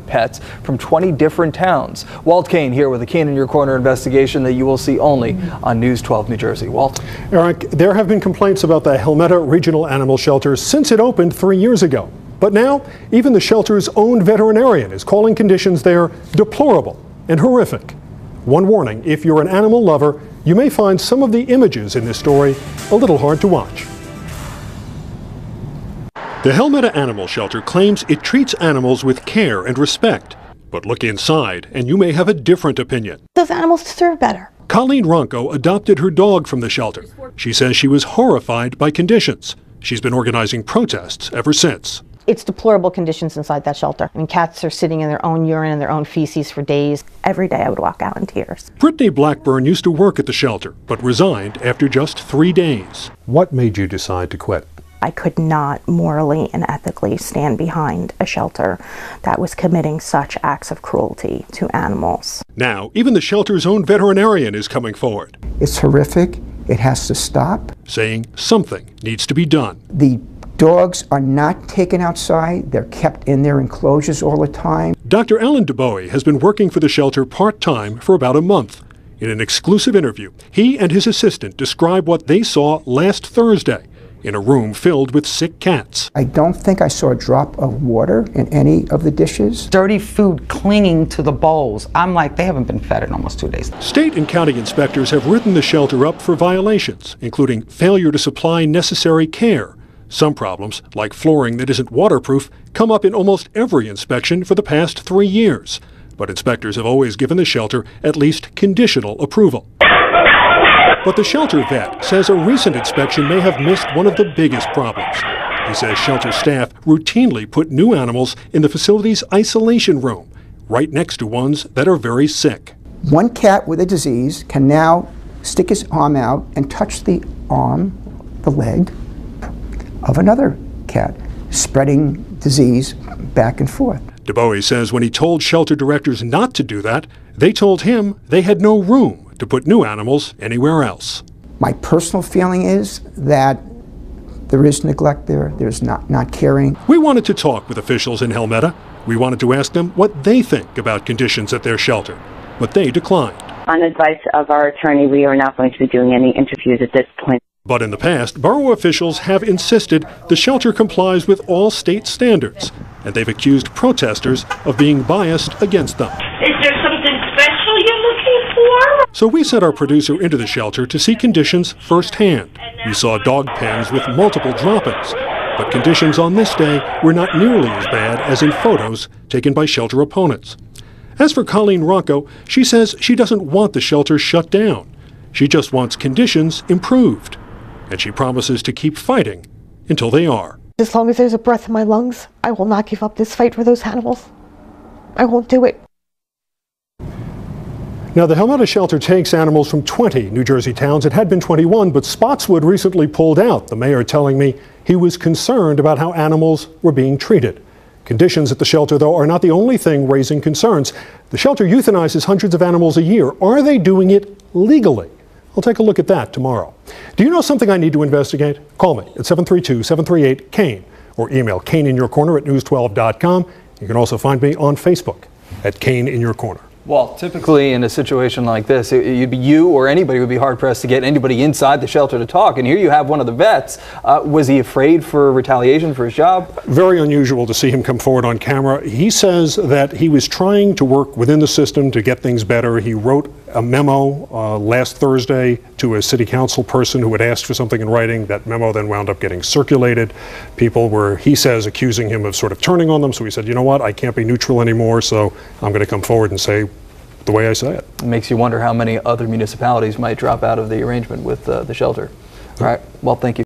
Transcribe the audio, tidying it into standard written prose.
pets from 20 different towns. Walt Kane here with a Kane in Your Corner investigation that you will see only on News 12 New Jersey. Walt. Eric, there have been complaints about the Helmetta Regional Animal Shelter since it opened 3 years ago. But now, even the shelter's own veterinarian is calling conditions there deplorable and horrific. One warning, if you're an animal lover, you may find some of the images in this story a little hard to watch. The Helmetta Animal Shelter claims it treats animals with care and respect. But look inside, and you may have a different opinion. Those animals deserve better. Colleen Ronco adopted her dog from the shelter. She says she was horrified by conditions. She's been organizing protests ever since. It's deplorable conditions inside that shelter. I mean, cats are sitting in their own urine and their own feces for days. Every day I would walk out in tears. Brittany Blackburn used to work at the shelter, but resigned after just 3 days. What made you decide to quit? I could not morally and ethically stand behind a shelter that was committing such acts of cruelty to animals. Now, even the shelter's own veterinarian is coming forward. It's horrific. It has to stop. Saying something needs to be done. The dogs are not taken outside. They're kept in their enclosures all the time. Dr. Alan DeBowie has been working for the shelter part-time for about a month. In an exclusive interview, he and his assistant describe what they saw last Thursday in a room filled with sick cats. I don't think I saw a drop of water in any of the dishes. Dirty food clinging to the bowls. I'm like, they haven't been fed in almost 2 days. State and county inspectors have written the shelter up for violations, including failure to supply necessary care. Some problems, like flooring that isn't waterproof, come up in almost every inspection for the past 3 years. But inspectors have always given the shelter at least conditional approval. But the shelter vet says a recent inspection may have missed one of the biggest problems. He says shelter staff routinely put new animals in the facility's isolation room, right next to ones that are very sick. One cat with a disease can now stick his arm out and touch the arm, the leg, of another cat, spreading disease back and forth. DeBowie says when he told shelter directors not to do that, they told him they had no room to put new animals anywhere else. My personal feeling is that there is neglect there. There's not caring. We wanted to talk with officials in Helmetta. We wanted to ask them what they think about conditions at their shelter, but they declined. On advice of our attorney, we are not going to be doing any interviews at this point. But in the past, borough officials have insisted the shelter complies with all state standards, and they've accused protesters of being biased against them. Is there something special you're looking for? So we sent our producer into the shelter to see conditions firsthand. We saw dog pens with multiple droppings, but conditions on this day were not nearly as bad as in photos taken by shelter opponents. As for Colleen Ronco, she says she doesn't want the shelter shut down. She just wants conditions improved. And she promises to keep fighting until they are. As long as there's a breath in my lungs, I will not give up this fight for those animals. I won't do it. Now, the Helmetta shelter takes animals from 20 New Jersey towns. It had been 21, but Spotswood recently pulled out, the mayor telling me he was concerned about how animals were being treated. Conditions at the shelter, though, are not the only thing raising concerns. The shelter euthanizes hundreds of animals a year. Are they doing it legally? We'll take a look at that tomorrow. Do you know something I need to investigate? Call me at 732-738-KANE or email kaneinyourcorner@news12.com. You can also find me on Facebook at Kane in Your Corner. Well, typically in a situation like this, you or anybody would be hard-pressed to get anybody inside the shelter to talk. And here you have one of the vets. Was he afraid for retaliation for his job? Very unusual to see him come forward on camera. He says that he was trying to work within the system to get things better. He wrote a memo last Thursday to a city council person who had asked for something in writing. That memo then wound up getting circulated. People were, he says, accusing him of sort of turning on them. So he said, you know what, I can't be neutral anymore, so I'm going to come forward and say the way I say it. It makes you wonder how many other municipalities might drop out of the arrangement with the shelter. All right, well, thank you.